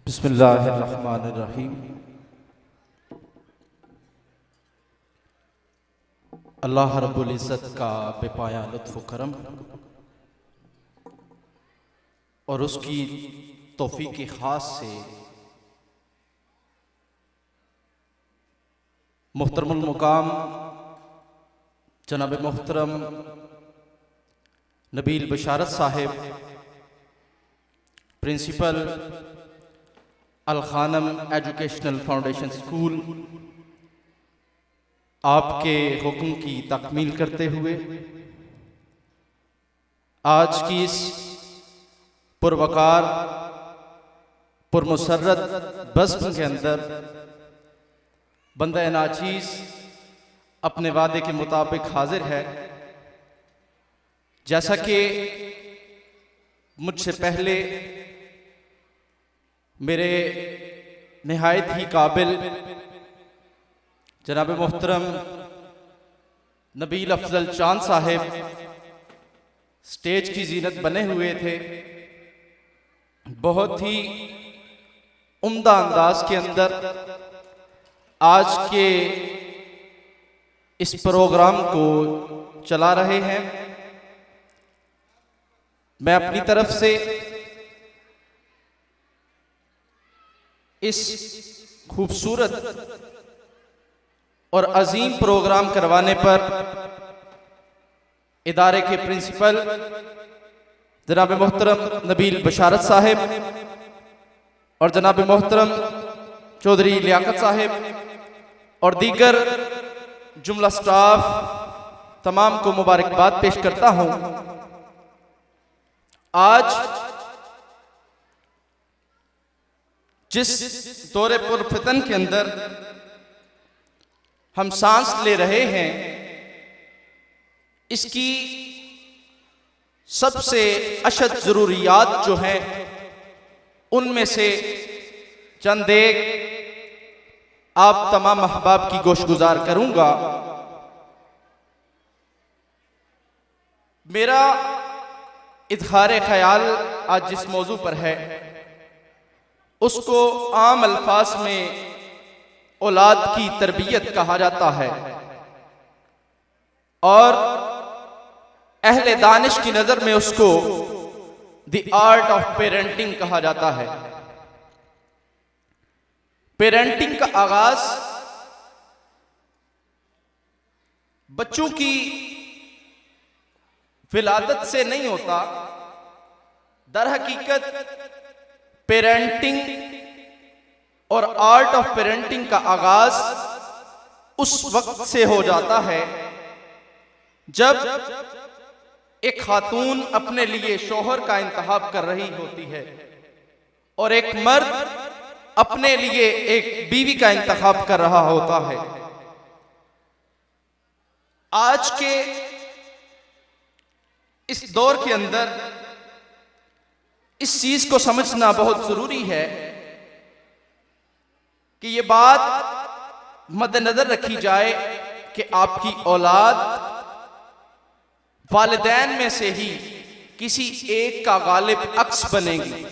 बिस्मिल्लाहिर्रहमानिर्रहीम। अल्लाह रब्बुल इज़्ज़त का बेपाया लुत्फ़ करम और उसकी तौफ़ीक़ ख़ास से मुहतरमुल मुक़ाम जनाब मोहतरम नबील बशारत साहिब, प्रिंसिपल अल खानम एजुकेशनल फाउंडेशन स्कूल, आपके हुक्म की तकमील करते हुए आज की इस पुरवकार पुरमसरत बज़्म के अंदर बंदा नाचीज़ अपने वादे के मुताबिक हाजिर है। जैसा कि मुझसे पहले मेरे निहायत ही काबिल जनाब मोहतरम नबील अफजल चांद साहिब स्टेज की जीनत बने हुए थे। बहुत ही उम्दा अंदाज के अंदर आज के इस प्रोग्राम को चला रहे हैं। मैं अपनी तरफ से इस खूबसूरत और अजीम प्रोग्राम करवाने पर इदारे के प्रिंसिपल जनाब मोहतरम नबील बशारत साहिब और जनाब मोहतरम चौधरी लियाकत साहिब और दीगर जुमला स्टाफ तमाम को मुबारकबाद पेश करता हूं। आज जिस दौरे पुरफितन के अंदर हम सांस ले रहे हैं, इसकी सबसे अशद जरूरियात जो हैं उनमें से चंद एक आप तमाम अहबाब की गोशगुजार करूंगा। मेरा इज़हार ख्याल आज जिस मौजू पर है उसको आम अल्फाज में औलाद की तरबियत कहा जाता है और अहले दानिश की नजर में उसको द आर्ट ऑफ पेरेंटिंग कहा जाता है। पेरेंटिंग का आगाज बच्चों की विलादत से नहीं होता। दर हकीकत पेरेंटिंग और आर्ट ऑफ पेरेंटिंग का आगाज उस वक्त से हो जाता है जब एक खातून अपने लिए शौहर का इंतखाब कर रही होती है और एक मर्द अपने लिए एक बीवी का इंतखाब कर रहा होता है। आज के इस दौर के अंदर इस चीज को समझना बहुत जरूरी है कि ये बात मद्देनजर रखी जाए कि आपकी औलाद वालिदैन में से ही किसी एक का गालिब अक्स बनेगी।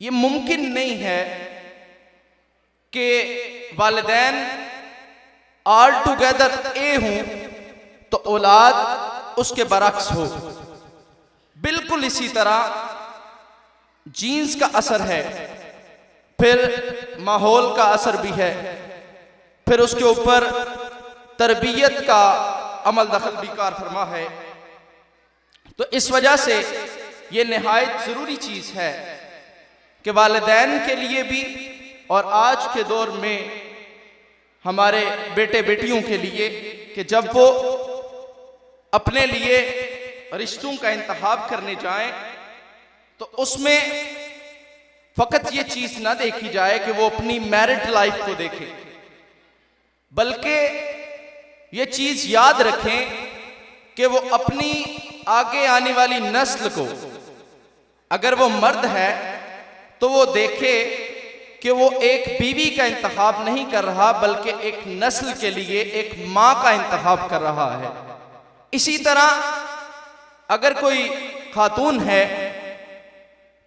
ये मुमकिन नहीं है कि वालिदैन ऑल टुगेदर ए हूं तो औलाद उसके बरक्स हो। बिल्कुल इसी तरह जीन्स का असर है, फिर माहौल का असर भी है, फिर उसके ऊपर तरबियत का अमल दखल भी कार फरमा है। तो इस वजह से ये निहायत जरूरी चीज है कि वालिदैन के लिए भी और आज के दौर में हमारे बेटे बेटियों के लिए कि जब वो अपने लिए रिश्तों का इंतखाब करने जाएं तो उसमें फकत ये चीज ना देखी जाए कि वो अपनी मैरिड लाइफ को देखें, बल्कि ये चीज याद रखें कि वो अपनी आगे आने वाली नस्ल को, अगर वो मर्द है तो वो देखे कि वो एक बीवी का इंतखाब नहीं कर रहा बल्कि एक नस्ल के लिए एक मां का इंतखाब कर रहा है। इसी तरह अगर कोई खातून है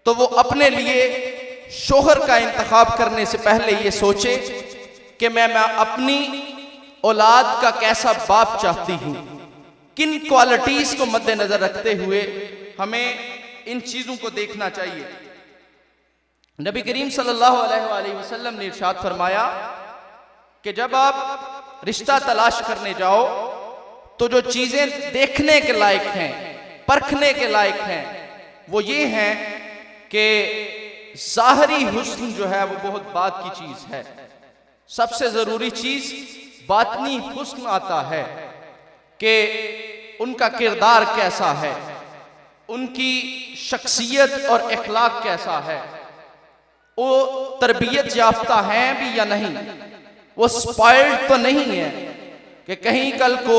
तो वो अपने लिए शोहर का इंतखाब करने से पहले ये सोचे कि मैं अपनी औलाद का कैसा बाप चाहती हूँ। किन क्वालिटीज को मद्देनजर रखते हुए हमें इन चीजों को देखना चाहिए। नबी करीम सल्लल्लाहु अलैहि वसल्लम ने इरशाद फरमाया कि जब आप रिश्ता तलाश करने जाओ तो जो चीजें देखने के लायक हैं, परखने के लायक हैं, वो ये हैं कि ज़ाहरी हुस्न जो है वो बहुत बात की चीज है। सबसे जरूरी चीज बातनी हुस्न आता है कि उनका किरदार कैसा है, उनकी शख्सियत और इखलाक कैसा है, वो तरबियत याफ्ता हैं भी या नहीं, वो स्पॉइल्ड तो नहीं है कि कहीं कल को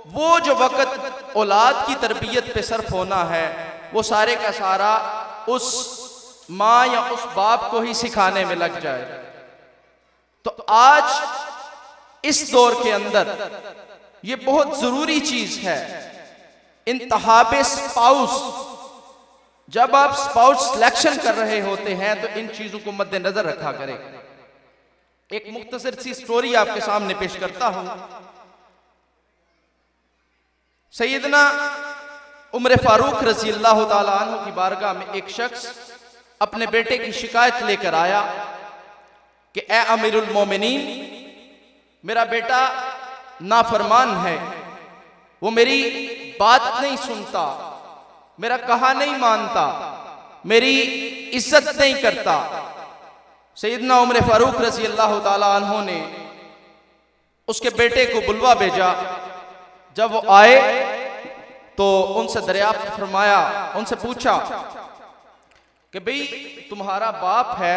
वो जो वक़्त औलाद की तरबियत पे सर्फ होना है वो सारे का सारा उस माँ या उस बाप को ही सिखाने में लग जाए। तो आज इस दौर के अंदर ये बहुत जरूरी चीज है, इंतखाब स्पाउस। जब आप स्पाउस सिलेक्शन कर रहे होते हैं तो इन चीजों को मद्देनजर रखा करें। एक मुख्तसर सी स्टोरी आपके सामने पेश करता हूं। सैयदना उमर फारूक रज़ी अल्लाह ताला अन्हु की बारगाह में एक शख्स अपने बेटे की शिकायत लेकर आया कि ए अमीरुल मोमिनीन, मेरा बेटा नाफरमान है, वो मेरी बात नहीं सुनता, मेरा कहा नहीं मानता, मेरी इज्जत नहीं करता। सैयदना उमर फारूक रज़ी अल्लाह ताला अन्हु ने उसके बेटे को बुलवा भेजा। जब वो आए तो उनसे दरियाफ्त फरमाया, उनसे पूछा कि भाई तुम्हारा बाप है,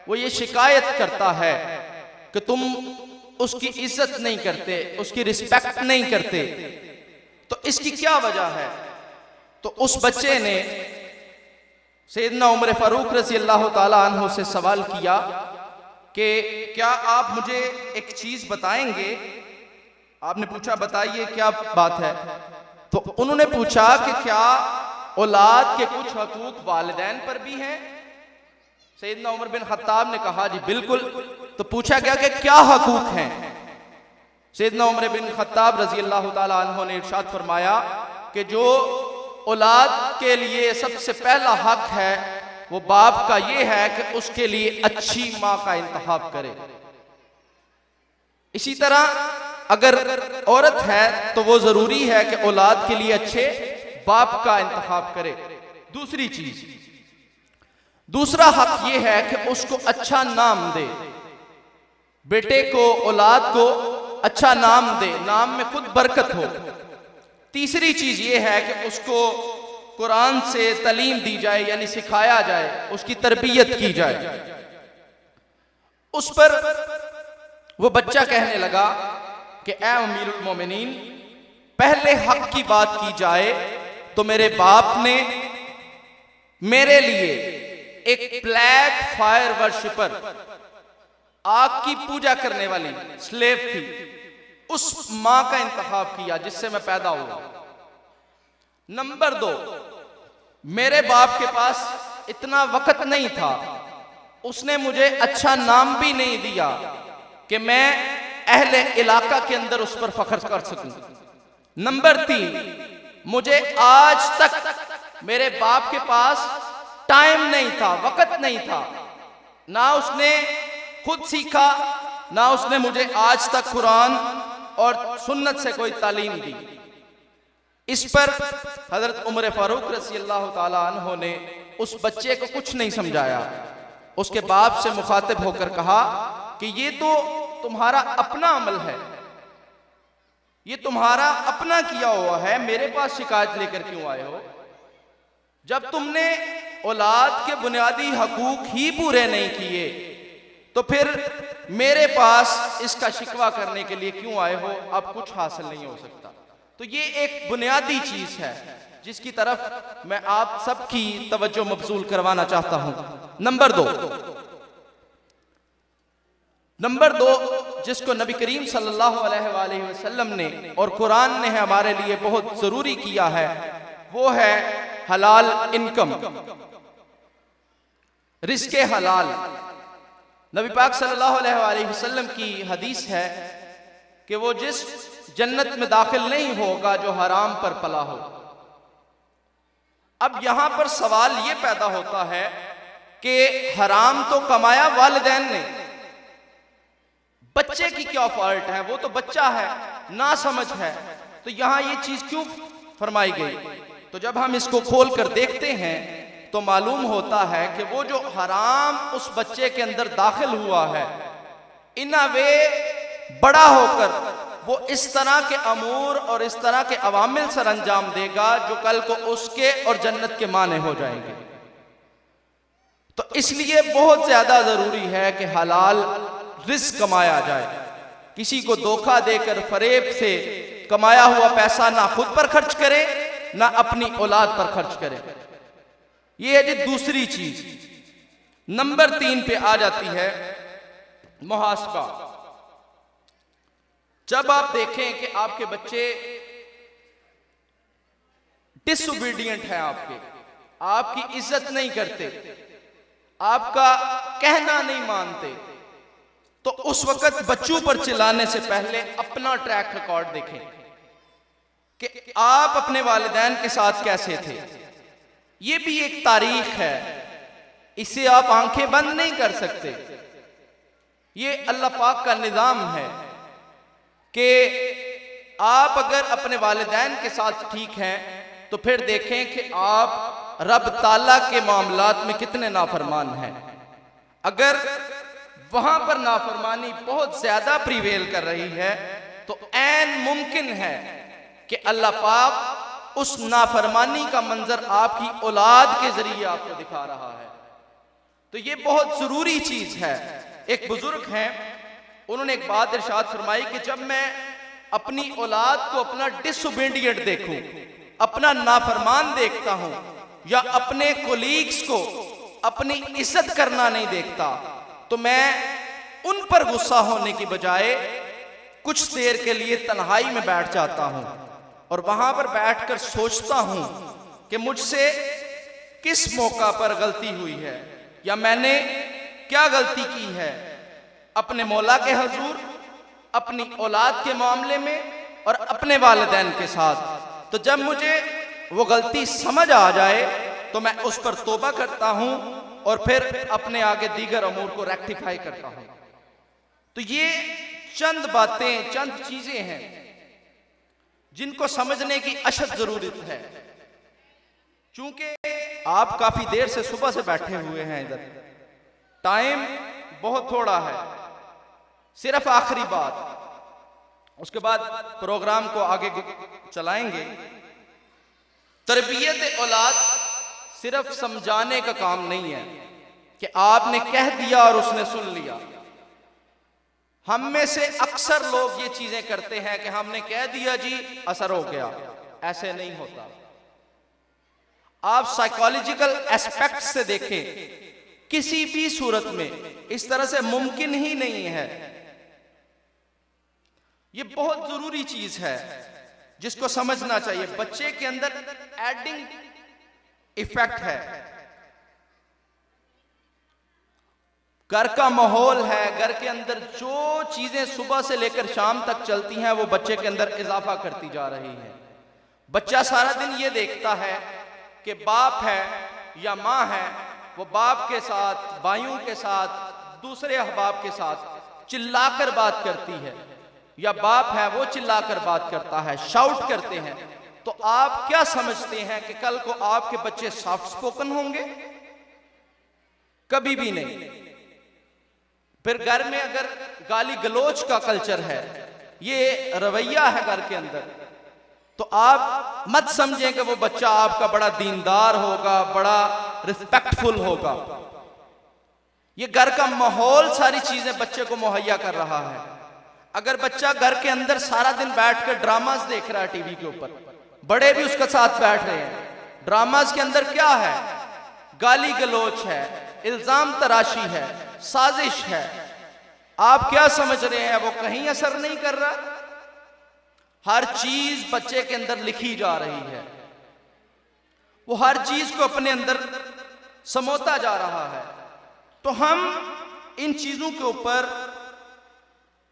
वो ये शिकायत करता है कि तुम उसकी इज्जत नहीं करते, उसकी रिस्पेक्ट नहीं करते, तो इसकी क्या वजह है? तो उस बच्चे ने सैयदना उमर फारूक रज़ी अल्लाह ताला अन्हु से सवाल किया कि क्या आप मुझे एक चीज बताएंगे? आपने पूछा बताइए क्या बात है? तो उन्होंने पूछा कि क्या औलाद के कुछ हकूक वालिदैन पर भी हैं? सैयदना उमर बिन खत्ताब ने कहा जी बिल्कुल। तो पूछा गया कि क्या हकूक हैं? सैयदना उमर बिन खत्ताब रज़ी अल्लाह ताला अन्हु ने इरशाद फरमाया कि जो औलाद के लिए सबसे पहला हक है वो बाप का ये है कि उसके लिए अच्छी माँ का इंतखाब करे। इसी तरह अगर औरत है तो वो जरूरी है कि औलाद के लिए अच्छे बाप का इंतखाब करे। दूसरी चीज, दूसरा हक ये है कि उसको अच्छा नाम दे, बेटे को औलाद को अच्छा नाम दे, नाम में खुद बरकत हो। तीसरी चीज ये है कि उसको कुरान से तालीम दी जाए, यानी सिखाया जाए, उसकी तरबियत की जाए। उस पर वो बच्चा कहने लगा कि ए अमीरुल मोमिनीन, पहले हक की बात की जाए तो मेरे बाप ने मेरे लिए एक ब्लैक फायर वर्शिपर, आग की पूजा करने वाली स्लेव थी, उस मां का इंतखाब किया जिससे मैं पैदा हुआ। नंबर 2, मेरे बाप के पास इतना वक्त नहीं था, उसने मुझे अच्छा नाम भी नहीं दिया कि मैं अहले इलाका के अंदर उस पर फख्र कर सकूं। नंबर 3, मुझे आज तक मेरे बाप के पास टाइम नहीं था, वक्त नहीं था, ना उसने खुद सीखा, ना उसने मुझे आज तक कुरान और सुन्नत से कोई तालीम दी। इस पर हजरत उमर फारूक रज़ी अल्लाह ताला अन्हु ने उस बच्चे को कुछ नहीं समझाया, उसके बाप से मुखातिब होकर कहा कि ये तो तुम्हारा अपना अमल है, ये तुम्हारा अपना किया हुआ है, मेरे पास शिकायत लेकर क्यों आए हो? जब तुमने औलाद के बुनियादी हकूक ही पूरे नहीं किए तो फिर मेरे पास इसका शिकवा करने के लिए क्यों आए हो? अब कुछ हासिल नहीं हो सकता। तो ये एक बुनियादी चीज है जिसकी तरफ मैं आप सबकी तवज्जो मबजूल करवाना चाहता हूं। नंबर 2, जिसको नबी करीम सल्लल्लाहु अलैहि वसल्लम ने और कुरान ने हमारे लिए बहुत जरूरी किया है, वो है हलाल इनकम। रिज़्क़े हलाल। नबी पाक सल्लल्लाहु अलैहि वसल्लम की हदीस है कि वो जिस जन्नत में दाखिल नहीं होगा जो हराम पर पला हो। अब यहां पर सवाल ये पैदा होता है कि हराम तो कमाया वालिदैन ने, बच्चे की क्या फॉल्ट है? वो तो बच्चा है, ना समझ है, तो यहां ये चीज क्यों फरमाई गई? तो जब हम इसको खोल कर देखते हैं तो मालूम होता है कि वो जो हराम उस बच्चे के अंदर दाखिल हुआ है, इना वे बड़ा होकर वो इस तरह के अमूर और इस तरह के अवामिल सर अंजाम देगा जो कल को उसके और जन्नत के माने हो जाएंगे। तो इसलिए बहुत ज्यादा जरूरी है कि हलाल रिज़्क़ कमाया जाए। किसी को धोखा देकर फरेब से कमाया हुआ पैसा ना खुद पर खर्च करे ना अपनी औलाद पर खर्च करे। ये है जी दूसरी चीज। नंबर 3 पे आ जाती है मुहासबा। जब आप देखें कि आपके बच्चे डिसोबीडियंट हैं, आपकी इज्जत नहीं करते, आपका कहना नहीं मानते, तो उस वक्त बच्चों पर चिल्लाने से पहले अपना ट्रैक रिकॉर्ड देखें कि आप अपने वालिदैन के साथ कैसे थे। ये भी एक तारीख है, इसे आप आंखें बंद नहीं कर सकते। ये अल्लाह पाक का निज़ाम है कि आप अगर अपने वालिदैन के साथ ठीक हैं तो फिर देखें कि आप रब ताला के मामलात में कितने नाफरमान हैं। अगर वहां पर नाफरमानी बहुत ज्यादा प्रिवेल कर रही है तो ऐन मुमकिन है कि अल्लाह पाक उस नाफरमानी का मंजर आपकी औलाद के जरिए आपको दिखा रहा है। तो ये बहुत जरूरी चीज है। एक बुजुर्ग हैं, उन्होंने एक बात इरशाद फरमाई कि जब मैं अपनी औलाद को अपना डिसोबीडिएंट देखूं, अपना नाफरमान देखता हूं, या अपने कोलीग्स को अपनी इज्जत करना नहीं देखता, तो मैं उन पर गुस्सा होने की बजाय कुछ देर के लिए तन्हाई में बैठ जाता हूं और वहां पर बैठकर सोचता हूं कि मुझसे किस मौका पर गलती हुई है या मैंने क्या गलती की है अपने मौला के हुजूर, अपनी औलाद के मामले में और अपने वालिदैन के साथ। तो जब मुझे वो गलती समझ आ जाए तो मैं उस पर तौबा करता हूं और फिर अपने आगे दीगर अमूर को रेक्टिफाई करता हूं। तो ये चंद बातें, चंद चीजें हैं जिनको समझने की अशद जरूरत है। चूंकि आप काफी देर से सुबह से बैठे हुए हैं इधर, टाइम बहुत थोड़ा है, सिर्फ आखिरी बात, उसके बाद प्रोग्राम को आगे चलाएंगे। तरबियत औलाद सिर्फ समझाने का काम नहीं है कि आपने कह दिया और उसने सुन लिया। हम में से अक्सर लोग ये चीजें करते हैं कि हमने कह दिया जी असर हो गया, ऐसे नहीं होता। आप साइकोलॉजिकल एस्पेक्ट से देखें, किसी भी सूरत में इस तरह से मुमकिन ही नहीं है। ये बहुत जरूरी चीज है जिसको समझना चाहिए। बच्चे के अंदर एडिंग इफेक्ट है, घर का माहौल है, घर के अंदर जो चीजें सुबह से लेकर शाम तक चलती हैं वो बच्चे के अंदर इजाफा करती जा रही है। बच्चा सारा दिन ये देखता है कि बाप है या माँ है, वो बाप के साथ, भाइयों के साथ, दूसरे अहबाब के साथ चिल्लाकर बात करती है, या बाप है वो चिल्लाकर बात करता है, शाउट करते हैं। तो आप क्या समझते हैं कि कल को आपके बच्चे सॉफ्ट स्पोकन होंगे? कभी भी नहीं। फिर घर में अगर गाली गलोच का कल्चर है, ये रवैया है घर के अंदर, तो आप मत समझें कि वो बच्चा आपका बड़ा दीनदार होगा, बड़ा रिस्पेक्टफुल होगा। ये घर का माहौल सारी चीजें बच्चे को मुहैया कर रहा है। अगर बच्चा घर के अंदर सारा दिन बैठकर ड्रामास देख रहा है टीवी के ऊपर, बड़े भी उसके साथ बैठ रहे हैं, ड्रामास के अंदर क्या है? गाली गलोच है, इल्जाम तराशी है, साजिश है। आप क्या समझ रहे हैं वो कहीं असर नहीं कर रहा? हर चीज बच्चे के अंदर लिखी जा रही है, वो हर चीज को अपने अंदर समोता जा रहा है। तो हम इन चीजों के ऊपर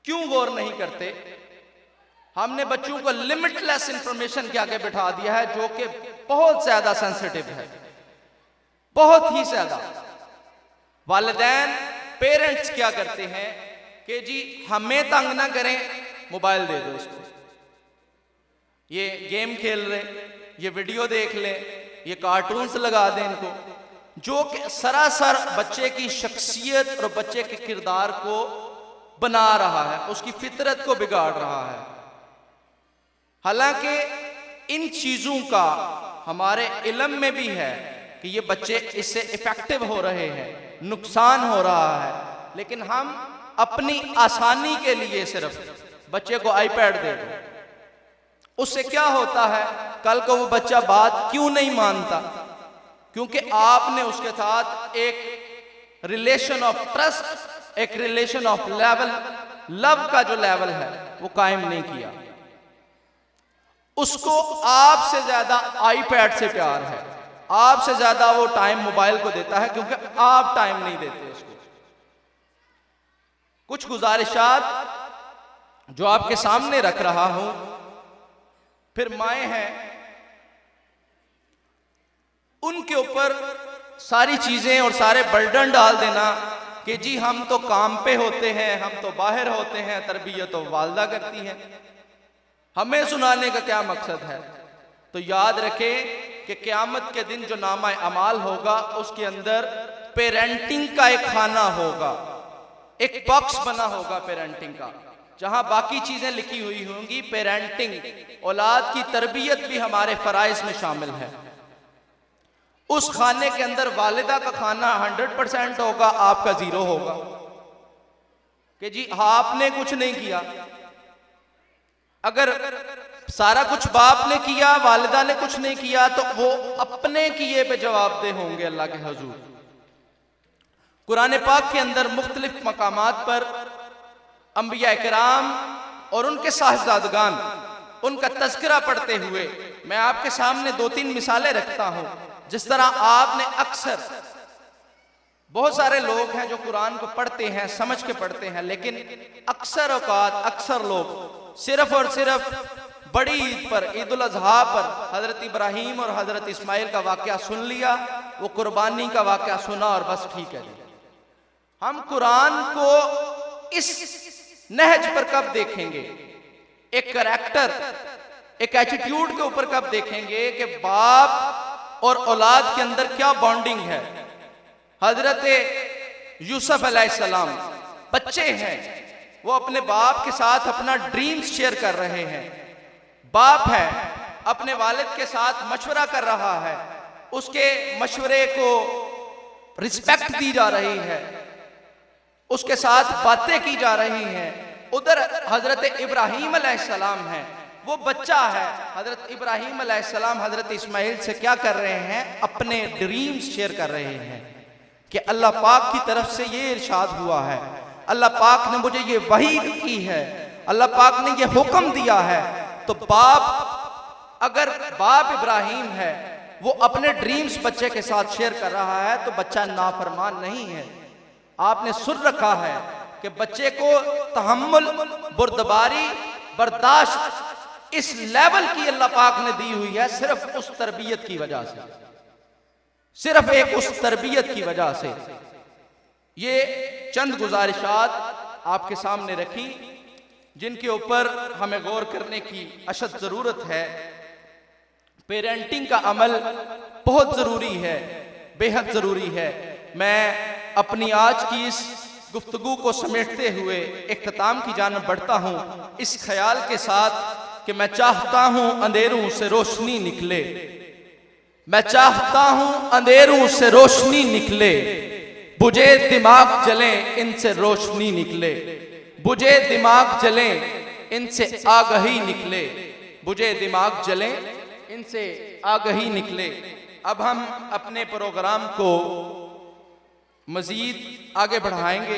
क्यों गौर नहीं करते? हमने बच्चों को लिमिटलेस इंफॉर्मेशन के आगे बिठा दिया है, जो कि बहुत ज्यादा सेंसिटिव है, बहुत ही ज्यादा। वालिदैन पेरेंट्स क्या करते हैं कि जी हमें तंग ना करें, मोबाइल दे दो इसको, ये गेम खेल रहे, ये वीडियो देख ले, ये कार्टून्स लगा दें इनको, जो कि सरासर बच्चे की शख्सियत और बच्चे के किरदार को बना रहा है, उसकी फितरत को बिगाड़ रहा है। हालांकि इन चीजों का हमारे इल्म में भी है कि ये बच्चे इससे इफेक्टिव हो रहे हैं, नुकसान हो रहा है, लेकिन हम अपनी आसानी के लिए सिर्फ बच्चे को आईपैड दे दो। उससे क्या होता है, कल को वो बच्चा बात क्यों नहीं मानता? क्योंकि आपने उसके साथ एक रिलेशन ऑफ ट्रस्ट, एक रिलेशन ऑफ लेवल, लव का जो लेवल है वो कायम नहीं किया। उसको आपसे ज्यादा आईपैड से प्यार है, आपसे ज्यादा वो टाइम मोबाइल को देता है, क्योंकि आप टाइम नहीं देते उसको। कुछ गुजारिशात जो आपके सामने रख रहा हूं, फिर माएँ हैं, उनके ऊपर सारी चीजें और सारे बर्डन डाल देना कि जी हम तो काम पे होते हैं, हम तो बाहर होते हैं, तरबियत तो वालदा करती है, हमें सुनाने का क्या मकसद है? तो याद रखें कि क़यामत के दिन जो नामा अमाल होगा उसके अंदर पेरेंटिंग का एक खाना होगा, एक बॉक्स बना होगा पेरेंटिंग का, जहां बाकी चीजें लिखी हुई होंगी। पेरेंटिंग, औलाद की तरबियत भी हमारे फराइज में शामिल है। उस खाने के अंदर वालिदा का खाना 100% होगा, आपका 0 होगा कि जी आपने कुछ नहीं किया। अगर सारा कुछ बाप ने किया, वालिदा ने कुछ नहीं किया, तो वो अपने किए पे जवाबदेह होंगे अल्लाह के हुजूर। कुरान पाक के अंदर मुख्तलिफ मकामात पर अंबिया इकराम और उनके साहिबजादगान, उनका तज़किरा पढ़ते हुए मैं आपके सामने 2-3 मिसालें रखता हूं। जिस तरह आपने अक्सर, बहुत सारे लोग हैं जो कुरान को पढ़ते हैं, समझ के पढ़ते हैं, लेकिन अक्सर औकात अक्सर लोग सिर्फ और सिर्फ बड़ी ईद पर, ईद उल अज़हा पर हजरत इब्राहीम और हजरत इस्माइल का वाक़या सुन लिया, वो कुर्बानी का वाक़या सुना और बस ठीक है। हम कुरान को इस नहज पर कब देखेंगे, एक करैक्टर, एक एटीट्यूड के ऊपर कब देखेंगे कि बाप और औलाद के अंदर क्या बॉन्डिंग है? हजरत यूसुफ अलैहिस्सलाम बच्चे हैं, वो अपने बाप के साथ अपना ड्रीम्स शेयर कर रहे हैं। बाप है, अपने वालिद के साथ मशवरा कर रहा है, उसके मशवरे को रिस्पेक्ट दी जा रही है, उसके साथ बातें की जा रही हैं। उधर हजरत इब्राहीम अलैहिस्सलाम है, वो बच्चा है। हजरत इब्राहीम अलैहिस्सलाम हजरत इस्माइल से क्या कर रहे हैं? अपने ड्रीम्स शेयर कर रहे हैं कि अल्लाह पाक की तरफ से ये इरशाद हुआ है, अल्लाह पाक ने मुझे ये वही की है, अल्लाह पाक ने ये हुक्म दिया है। तो बाप, अगर बाप इब्राहीम है, वो अपने ड्रीम्स बच्चे के साथ शेयर कर रहा है, तो बच्चा नाफरमान नहीं है। आपने सुन रखा है कि बच्चे को तहम्मुल, बुर्दबारी, बर्दाश्त इस लेवल की अल्लाह पाक ने दी हुई है सिर्फ उस तरबियत की वजह से, सिर्फ एक उस तरबियत की वजह से। ये चंद गुजारिशात आपके सामने रखी जिनके ऊपर हमें गौर करने की अशद जरूरत है। पेरेंटिंग का अमल बहुत जरूरी है, बेहद जरूरी है। मैं अपनी आज की इस गुफ्तगू को समेटते हुए इख्तिताम की जानिब बढ़ता हूं, इस ख्याल के साथ कि मैं चाहता हूं अंधेरों से रोशनी निकले, मैं चाहता हूं अंधेरों से रोशनी निकले, बुझे दिमाग जले इनसे रोशनी निकले, बुझे दिमाग जले इनसे आगही निकले, बुझे दिमाग जले इनसे आगही निकले। अब हम अपने प्रोग्राम को मजीद आगे बढ़ाएंगे।